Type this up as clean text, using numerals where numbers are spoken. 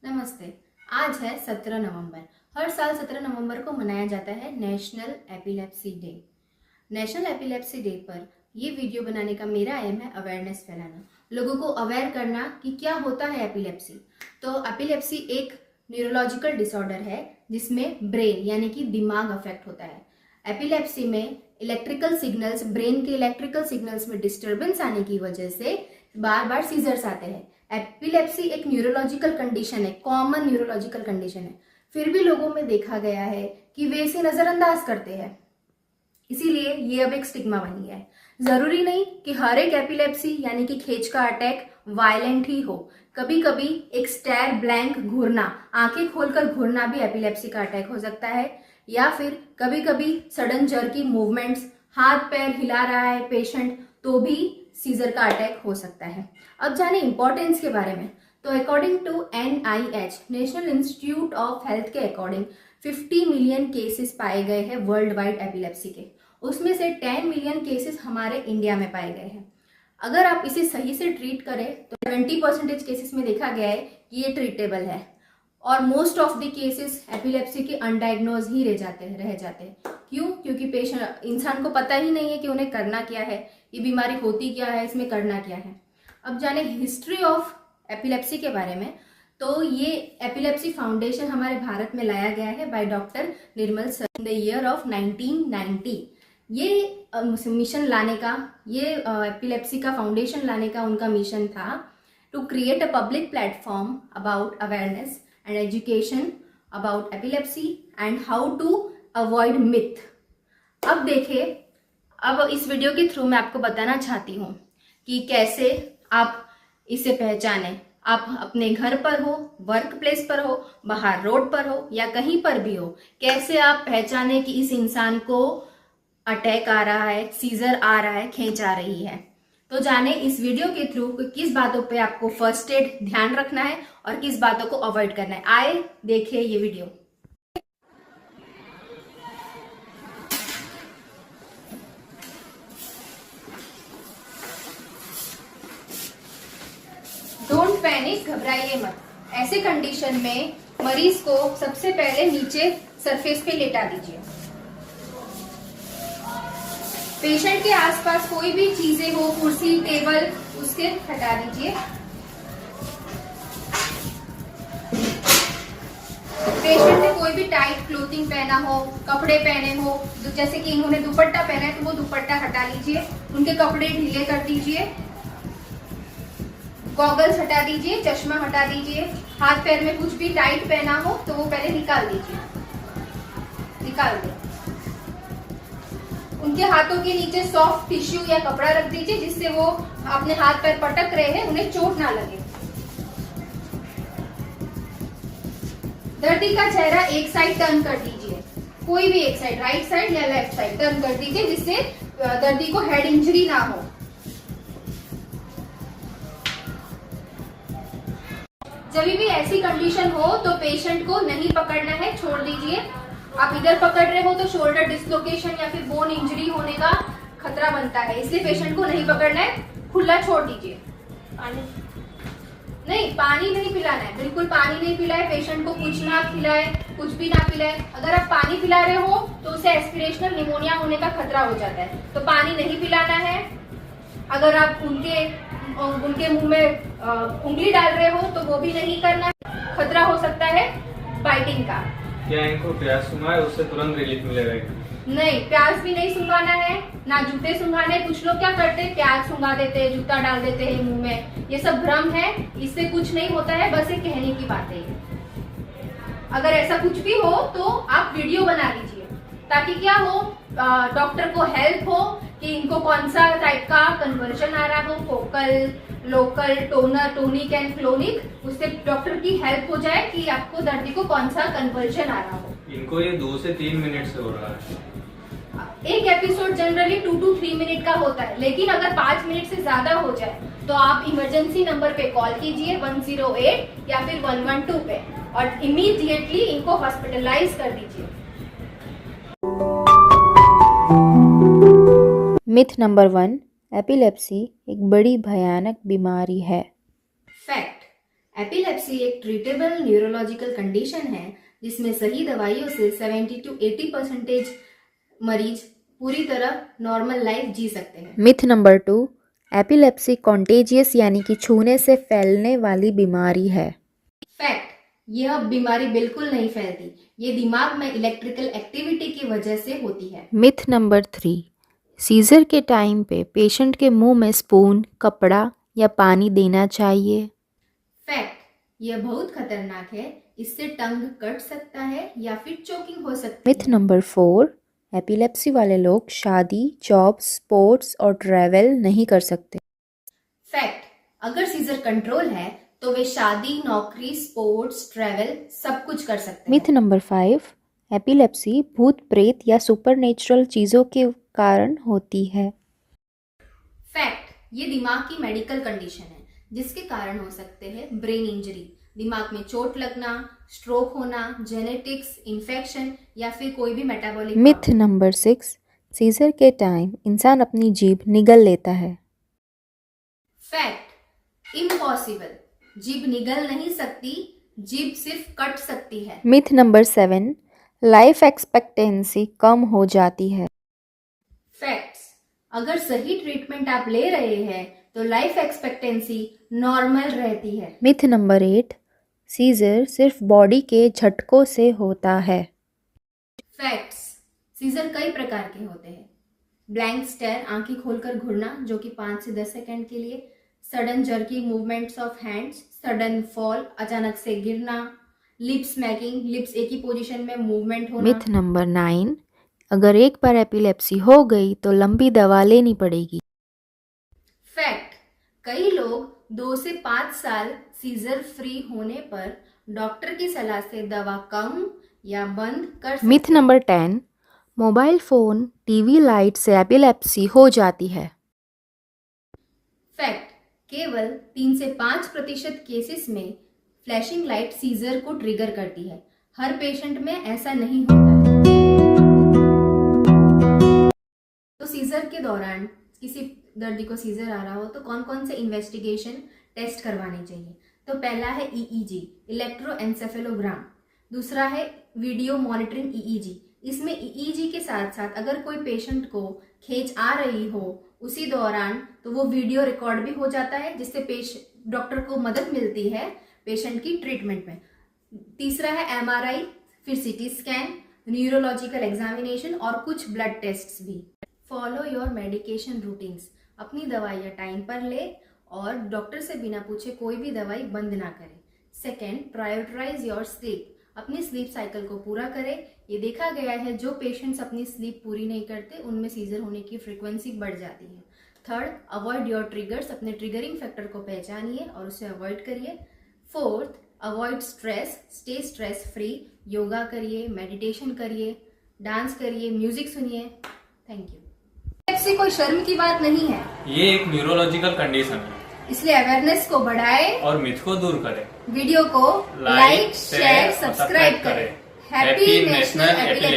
नमस्ते। आज है 17 नवंबर। हर साल 17 नवंबर को मनाया जाता है national epilepsy day. National epilepsy day पर ये वीडियो बनाने का मेरा एम है अवेयरनेस फैलाना, लोगों को अवेयर करना कि क्या होता है एपिलेप्सी। तो एपिलेप्सी एक न्यूरोलॉजिकल डिसऑर्डर है जिसमें ब्रेन यानी कि दिमाग अफेक्ट होता है। एपिलेप्सी में इलेक्ट्रिकल सिग्नल्स, ब्रेन के इलेक्ट्रिकल सिग्नल्स में डिस्टर्बेंस आने की वजह से बार बार सीजर्स आते हैं। एपिलेप्सी एक न्यूरोलॉजिकल कंडीशन है, कॉमन न्यूरोलॉजिकल कंडीशन है, फिर भी लोगों में देखा गया है कि वे इसे नजरअंदाज करते हैं, इसीलिए ये अब एक स्टिग्मा बनी है। जरूरी नहीं कि हर एक एपिलेप्सी यानी कि खींच का अटैक वायलेंट ही हो। कभी कभी एक स्टेयर ब्लैंक घूरना, आंखें खोलकर घूरना भी एपिलेप्सी का अटैक हो सकता है। या फिर कभी कभी सडन जर्की मूवमेंट्स, हाथ पैर हिला रहा है पेशेंट तो भी सीजर का अटैक हो सकता है। अब जाने इंपॉर्टेंस के बारे में। तो according to NIH, national institute of health के अकॉर्डिंग 50 मिलियन केसेस पाए गए हैं वर्ल्ड वाइड एपिलेप्सी के। उसमें से 10 मिलियन केसेस हमारे इंडिया में पाए गए हैं। अगर आप इसे सही से ट्रीट करें तो 20% केसेस में देखा गया है कि ये ट्रीटेबल है और most of the cases epilepsy के अनडायग्नोज ही रह जाते हैं। क्यों? क्योंकि पेशेंट, इंसान को पता ही नहीं है कि उन्हें करना क्या है, ये बीमारी होती क्या है, इसमें करना क्या है। अब जाने हिस्ट्री ऑफ एपिलेप्सी के बारे में। तो ये एपिलेप्सी फाउंडेशन हमारे भारत में लाया गया है by doctor Nirmal sir in the year of 1990। ये मिशन लाने का, ये एपिलेप्सी का फाउंडेशन लाने का उनका मिशन था to create a public platform about awareness and education about epilepsy and how to avoid myth. अब देखिए, अब इस वीडियो के थ्रू मैं आपको बताना चाहती हूँ कि कैसे आप इसे पहचानें। आप अपने घर पर हो, वर्क प्लेस पर हो, बाहर रोड पर हो या कहीं पर भी हो, कैसे आप पहचानें कि इस इंसान को अटैक आ रहा है, सीजर आ रहा है, खींच आ रही है। तो जाने इस वीडियो के थ्रू किस बातों पे आपको फर्स्ट एड ध्यान रखना है और किस बातों को अवॉइड करना है। आए देखिए ये वीडियो। डोंट पैनिक, घबराइए मत। ऐसे कंडीशन में मरीज को सबसे पहले नीचे सरफेस पे लेटा दीजिए। पेशेंट के आसपास कोई भी चीजें हो, कुर्सी, टेबल, उसके हटा दीजिए। पेशेंट ने कोई भी टाइट क्लोथिंग पहना हो, कपड़े पहने हो, जैसे कि इन्होंने दुपट्टा पहना है तो वो दुपट्टा हटा लीजिए, उनके कपड़े ढीले कर दीजिए, गॉगल्स हटा दीजिए, चश्मा हटा दीजिए, हाथ पैर में कुछ भी टाइट पहना हो तो वो पहले निकाल दीजिए, निकाल दे। उनके हाथों के नीचे सॉफ्ट टिश्यू या कपड़ा रख दीजिए जिससे वो अपने हाथ पैर पटक रहे हैं उन्हें चोट ना लगे। दर्दी का चेहरा एक साइड टर्न कर दीजिए, कोई भी एक साइड, राइट साइड या लेफ्ट साइड टर्न कर दीजिए जिससे दर्दी को हेड इंजरी ना हो। जब भी ऐसी कंडीशन हो तो पेशेंट को नहीं पकड़ना है, छोड़ दीजिए। आप इधर पकड़ रहे हो तो शोल्डर डिस्लोकेशन या फिर बोन इंजरी होने का खतरा बनता है, इसलिए पेशेंट को नहीं पकड़ना है, खुला छोड़ दीजिए। पानी नहीं पिलाना है, बिल्कुल पानी नहीं पिलाए, पेशेंट को कुछ ना खिलाए, कुछ भी ना पिलाए। अगर आप पानी पिला रहे हो तो उसे एस्पिरेशनल निमोनिया होने का खतरा हो जाता है, तो पानी नहीं पिलाना है। अगर आप उनके मुंह में उंगली डाल रहे हो तो वो भी नहीं करना है, खतरा हो सकता है बाइटिंग का। क्या इनको प्याज सूंघाए उससे तुरंत रिलीफ मिलेगा? नहीं, प्याज भी नहीं सूंघाना है, ना जूते सूंघाने। कुछ लोग क्या करते हैं, प्याज सूंघा देते हैं, जूता डाल देते हैं मुंह में, ये सब भ्रम है, इससे कुछ नहीं होता है, बस एक कहने की बात है। अगर ऐसा कुछ भी हो तो आप वीडियो बना लीजिए ताकि क्या हो, डॉक्टर को हेल्प हो कि इनको कौन सा टाइप का कन्वर्जन आ रहा हो, focal, local, toner, tonic and clonic, उससे डॉक्टर की हेल्प हो जाए कि आपको दर्दी को कौन सा कन्वर्जन आ रहा हो। इनको ये 2 से 3 मिनट से हो रहा है। एक एपिसोड जनरली 2 to 3 मिनट का होता है, लेकिन अगर 5 मिनट से ज्यादा हो जाए तो आप इमरजेंसी नंबर पे कॉल कीजिए 108 या फिर 112 पे और इमीडिएटली इनको हॉस्पिटलाइज कर दीजिए। मिथ नंबर 1, एपिलेप्सी एक बड़ी भयानक बीमारी है। फैक्ट, एपिलेप्सी एक ट्रीटेबल न्यूरोलॉजिकल कंडीशन है जिसमें सही दवाइयों से 70 to 80% मरीज पूरी तरह नॉर्मल लाइफ जी सकते हैं। मिथ नंबर 2, एपिलेप्सी कॉन्टेजियस यानी कि छूने से फैलने वाली बीमारी है। फैक्ट, यह बीमारी बिल्कुल नहीं फैलती। ये दिमाग में इलेक्ट्रिकल एक्टिविटी की वजह से होती है। मिथ नंबर 3, सीजर के टाइम पे पेशेंट के मुंह में स्पून, कपड़ा या पानी देना चाहिए। फैक्ट, यह बहुत खतरनाक है। इससे टंग कट सकता है या फिर चोकिंग हो सकती मिथ नंबर 4, एपिलेप्सी वाले लोग शादी, जॉब, स्पोर्ट्स और ट्रैवल नहीं कर सकते। फैक्ट, अगर सीजर कंट्रोल है तो वे शादी, नौकरी, स्पोर्ट्स, ट्रैवल सब कुछ कर सकते हैं। मिथ नंबर 5, एपिलेप्सी भूत प्रेत या सुपरनेचुरल चीज़ों के कारण होती है। फैक्ट, ये दिमाग की मेडिकल कंडीशन है जिसके कारण हो सकते हैं ब्रेन इंजरी, दिमाग में चोट लगना, स्ट्रोक होना, जेनेटिक्स, इन्फेक्शन या फिर कोई भी मेटाबॉलिक। मिथ नंबर 6, सीजर के टाइम इंसान अपनी जीभ निगल लेता है। फैक्ट, इम्पॉसिबल, जीभ निगल नहीं सकती, जीभ सिर्फ कट सकती है। मिथ नंबर 7, लाइफ एक्सपेक्टेंसी कम हो जाती है। फैक्ट्स, अगर सही ट्रीटमेंट आप ले रहे हैं तो लाइफ एक्सपेक्टेंसी नॉर्मल रहती है। मिथ नंबर 8, सीजर सिर्फ बॉडी के झटकों से होता है। फैक्ट्स, सीजर कई प्रकार के होते हैं। ब्लैंक स्टेयर, आंखें खोलकर घूरना जो कि 5 से 10 सेकंड के लिए, sudden jerky movements of hands, sudden fall, अचानक से गिरना, लिप स्मैकिंग, लिप्स एक ही पोजीशन में मूवमेंट होना। मिथ नंबर 9, अगर एक बार एपिलेप्सी हो गई तो लंबी दवा लेनी पड़ेगी। फैक्ट, कई लोग 2 से 5 साल सीजर फ्री होने पर डॉक्टर की सलाह से दवा कम या बंद कर सकते हैं। Myth number 10, mobile phone, TV light से एपिलेप्सी हो जाती है। फैक्ट, केवल 3 से 5% केसेस में फ्लैशिंग लाइट सीजर को ट्रिगर करती है। हर पेशेंट में ऐसा नहीं होता है। तो सीजर के दौरान किसी दर्दी को सीजर आ रहा हो तो कौन कौन से इन्वेस्टिगेशन टेस्ट करवाने चाहिए? तो पहला है EEG, इलेक्ट्रोएन्सेफेलोग्राम। दूसरा है वीडियो मॉनिटरिंग EEG। इसमें EEG के साथ साथ अगर कोई पेशेंट को खींच आ रही हो उसी दौरान तो वो वीडियो रिकॉर्ड भी हो जाता है जिससे डॉक्टर को मदद मिलती है पेशेंट की ट्रीटमेंट में। तीसरा है MRI, फिर CT स्कैन, न्यूरोलॉजिकल एग्जामिनेशन और कुछ ब्लड टेस्ट्स भी। फॉलो योर मेडिकेशन रूटीन्स, अपनी दवाइयाँ टाइम पर ले और डॉक्टर से बिना पूछे कोई भी दवाई बंद ना करें। सेकेंड, प्रायोरिटाइज योर स्लीप, अपनी स्लीप साइकिल को पूरा करें। ये देखा गया है जो पेशेंट्स अपनी स्लीप पूरी नहीं करते उनमें सीजर होने की फ्रीक्वेंसी बढ़ जाती है। थर्ड, अवॉइड योर ट्रिगर्स, अपने ट्रिगरिंग फैक्टर को पहचानिए और उसे अवॉइड करिए। Fourth, avoid stress, stay stress free, yoga करिए, मेडिटेशन करिए, डांस करिए, म्यूजिक सुनिए। Thank you. एपिलेप्सी कोई शर्म की बात नहीं है, ये एक न्यूरोलॉजिकल कंडीशन है, इसलिए अवेयरनेस को बढ़ाएं और मिथ को दूर करें। वीडियो को लाइक, शेयर, सब्सक्राइब करें। Happy national epilepsy